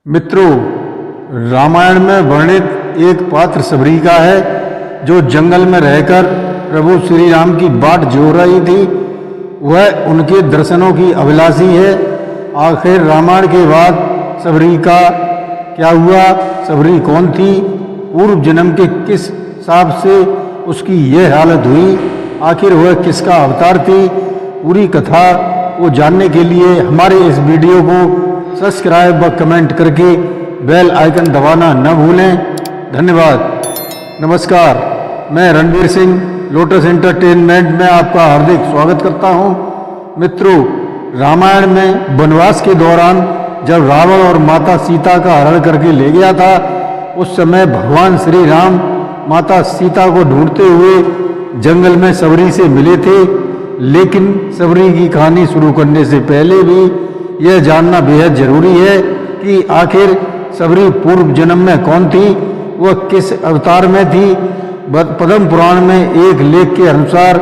मित्रों, रामायण में वर्णित एक पात्र सबरी का है जो जंगल में रहकर प्रभु श्री राम की बाट जोह रही थी। वह उनके दर्शनों की अभिलाषी है। आखिर रामायण के बाद सबरी का क्या हुआ? सबरी कौन थी? पूर्व जन्म के किस शाप से उसकी यह हालत हुई? आखिर वह किसका अवतार थी? पूरी कथा को जानने के लिए हमारे इस वीडियो को सब्सक्राइब व कमेंट करके बेल आइकन दबाना न भूलें। धन्यवाद। नमस्कार, मैं रणवीर सिंह लोटस एंटरटेनमेंट में आपका हार्दिक स्वागत करता हूं। मित्रों, रामायण में वनवास के दौरान जब रावण और माता सीता का हरण करके ले गया था, उस समय भगवान श्री राम माता सीता को ढूंढते हुए जंगल में सबरी से मिले थे। लेकिन सबरी की कहानी शुरू करने से पहले भी यह जानना बेहद जरूरी है कि आखिर सबरी पूर्व जन्म में कौन थी, वह किस अवतार में थी। पद्म पुराण में एक लेख के अनुसार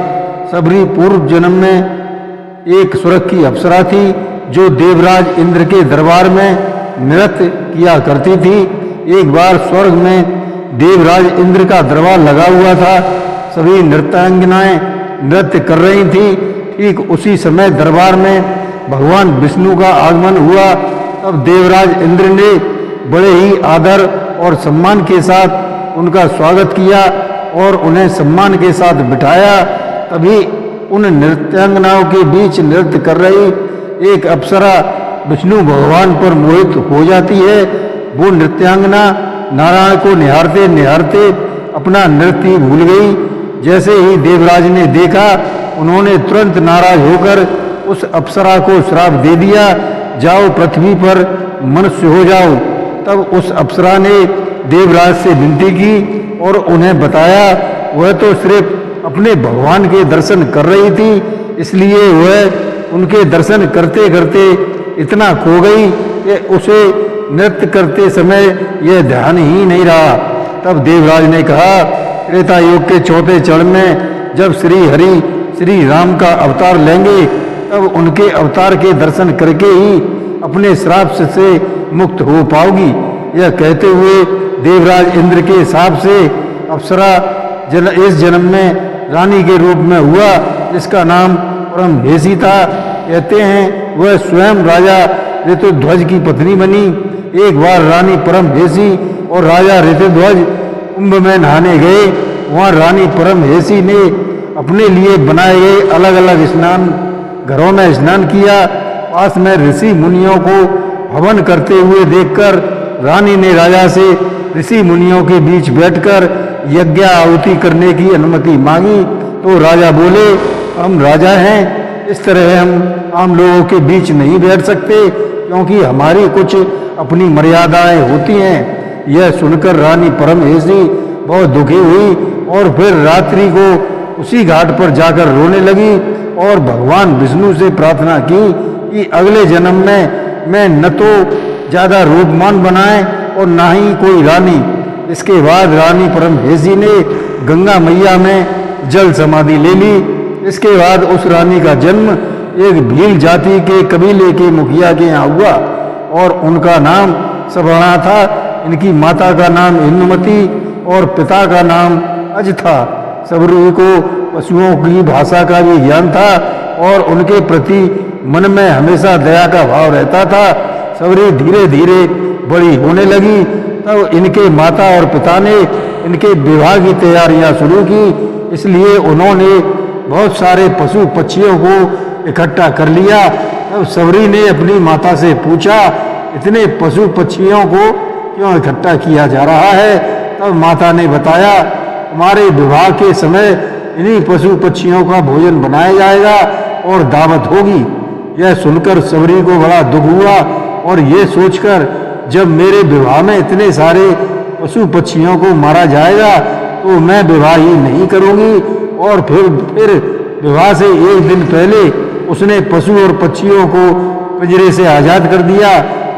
सबरी पूर्व जन्म में एक स्वर्ग की अप्सरा थी जो देवराज इंद्र के दरबार में नृत्य किया करती थी। एक बार स्वर्ग में देवराज इंद्र का दरबार लगा हुआ था। सभी नृत्यांगनाएं नृत्य कर रही थी। ठीक उसी समय दरबार में भगवान विष्णु का आगमन हुआ। तब देवराज इंद्र ने बड़े ही आदर और सम्मान के साथ उनका स्वागत किया और उन्हें सम्मान के साथ बिठाया। तभी उन नृत्यांगनाओं के बीच नृत्य कर रही एक अप्सरा विष्णु भगवान पर मोहित हो जाती है। वो नृत्यांगना नारायण को निहारते निहारते अपना नृत्य भूल गई। जैसे ही देवराज ने देखा, उन्होंने तुरंत नाराज होकर उस अप्सरा को श्राप दे दिया, जाओ पृथ्वी पर मनुष्य हो जाओ। तब उस अप्सरा ने देवराज से विनती की और उन्हें बताया वह तो सिर्फ अपने भगवान के दर्शन कर रही थी, इसलिए वह उनके दर्शन करते करते इतना खो गई कि उसे नृत्य करते समय यह ध्यान ही नहीं रहा। तब देवराज ने कहा, त्रेता युग के चौथे चरण में जब श्री हरि श्री राम का अवतार लेंगे, तब उनके अवतार के दर्शन करके ही अपने श्राप से मुक्त हो पाओगी। यह कहते हुए देवराज इंद्र के शाप से अप्सरा इस जन्म में रानी के रूप में हुआ, जिसका नाम परमहेशी था। कहते हैं वह स्वयं राजा ऋतुध्वज की पत्नी बनी। एक बार रानी परमहेशी और राजा ऋतुध्वज कुंभ में नहाने गए। वहाँ रानी परमहेशी ने अपने लिए बनाए गए अलग अलग स्नान घरों में स्नान किया। पास में ऋषि मुनियों को हवन करते हुए देखकर रानी ने राजा से ऋषि मुनियों के बीच बैठकर यज्ञ आहुति करने की अनुमति मांगी। तो राजा बोले, हम राजा हैं, इस तरह हम आम लोगों के बीच नहीं बैठ सकते, क्योंकि हमारी कुछ अपनी मर्यादाएं होती हैं। यह सुनकर रानी परमहेशी बहुत दुखी हुई और फिर रात्रि को उसी घाट पर जाकर रोने लगी और भगवान विष्णु से प्रार्थना की कि अगले जन्म में मैं न तो ज़्यादा रूपमान बनाए और ना ही कोई रानी। इसके बाद रानी परमहेशी ने गंगा मैया में जल समाधि ले ली। इसके बाद उस रानी का जन्म एक भील जाति के कबीले के मुखिया के यहाँ हुआ और उनका नाम सवर्णा था। इनकी माता का नाम इंदुमती और पिता का नाम अज था। सबरी को पशुओं की भाषा का भी ज्ञान था और उनके प्रति मन में हमेशा दया का भाव रहता था। सबरी धीरे धीरे बड़ी होने लगी। तब इनके माता और पिता ने इनके विवाह की तैयारियां शुरू की। इसलिए उन्होंने बहुत सारे पशु पक्षियों को इकट्ठा कर लिया। तब सबरी ने अपनी माता से पूछा, इतने पशु पक्षियों को क्यों इकट्ठा किया जा रहा है? तब माता ने बताया, हमारे विवाह के समय इन्हीं पशु पक्षियों का भोजन बनाया जाएगा और दावत होगी। यह सुनकर सबरी को बड़ा दुख हुआ और ये सोचकर जब मेरे विवाह में इतने सारे पशु पक्षियों को मारा जाएगा तो मैं विवाह ही नहीं करूंगी। और फिर विवाह से एक दिन पहले उसने पशु और पक्षियों को पिंजरे से आजाद कर दिया।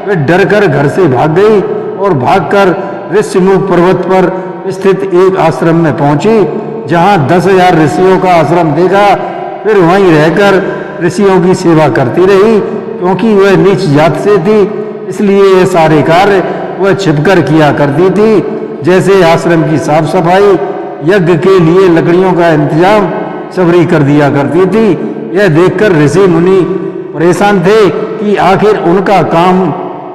फिर डर कर घर से भाग गई और भागकर ऋषिमुख पर्वत पर स्थित एक आश्रम में पहुंची, जहां 10,000 ऋषियों का आश्रम देखा। फिर वहीं रहकर ऋषियों की सेवा करती रही, क्योंकि वह नीच जात से थी। इसलिए ये सारे कार्य वह छिपकर किया करती थी। जैसे आश्रम की साफ सफाई, यज्ञ के लिए लकड़ियों का इंतजाम सबरी कर दिया करती थी। यह देखकर ऋषि मुनि परेशान थे कि आखिर उनका काम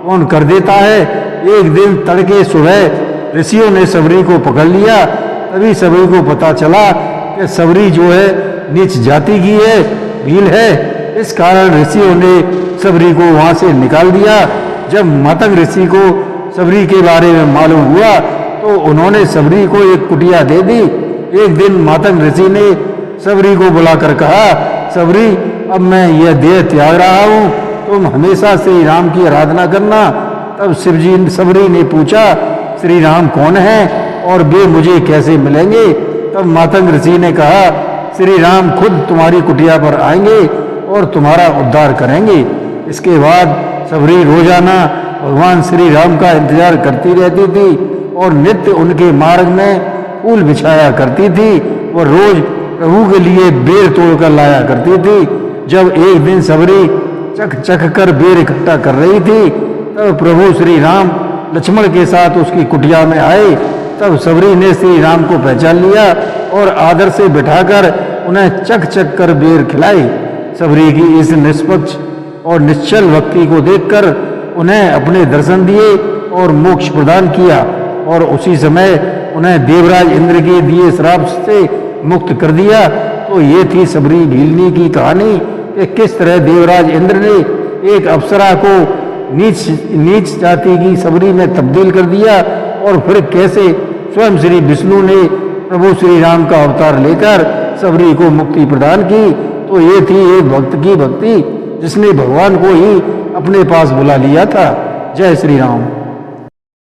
कौन कर देता है। एक दिन तड़के सुबह ऋषियों ने सबरी को पकड़ लिया। तभी सबरी को पता चला कि सबरी जो है नीच जाति की है, भील है। इस कारण ऋषियों ने सबरी को वहां से निकाल दिया। जब मातंग ऋषि को सबरी के बारे में मालूम हुआ तो उन्होंने सबरी को एक कुटिया दे दी। एक दिन मातंग ऋषि ने सबरी को बुलाकर कहा, सबरी, अब मैं यह देह त्याग रहा हूँ, तुम हमेशा श्री राम की आराधना करना। तब सबरी ने पूछा, श्री राम कौन है और वे मुझे कैसे मिलेंगे? तब मातंग ऋषि ने कहा, श्री राम खुद तुम्हारी कुटिया पर आएंगे और तुम्हारा उद्धार करेंगे। इसके बाद सबरी रोजाना भगवान श्री राम का इंतजार करती रहती थी और नित्य उनके मार्ग में फूल बिछाया करती थी। वह रोज प्रभु के लिए बेर तोड़कर लाया करती थी। जब एक दिन सबरी चख चख कर बेर इकट्ठा कर रही थी, तब प्रभु श्री राम लक्ष्मण के साथ उसकी कुटिया में आए। तब सबरी ने श्री राम को पहचान लिया और आदर से बिठाकर उन्हें चख चख कर बेर खिलाई। सबरी की इस निष्पक्ष और निश्चल भक्ति को देखकर उन्हें अपने दर्शन दिए और मोक्ष प्रदान किया और उसी समय उन्हें देवराज इंद्र के दिए श्राप से मुक्त कर दिया। तो ये थी सबरी भीलनी की कहानी कि किस तरह देवराज इंद्र ने एक अप्सरा को नीच जाति की सबरी में तब्दील कर दिया और फिर कैसे स्वयं श्री विष्णु ने प्रभु श्री राम का अवतार लेकर सबरी को मुक्ति प्रदान की। तो ये थी एक भक्त की भक्ति जिसने भगवान को ही अपने पास बुला लिया था। जय श्री राम।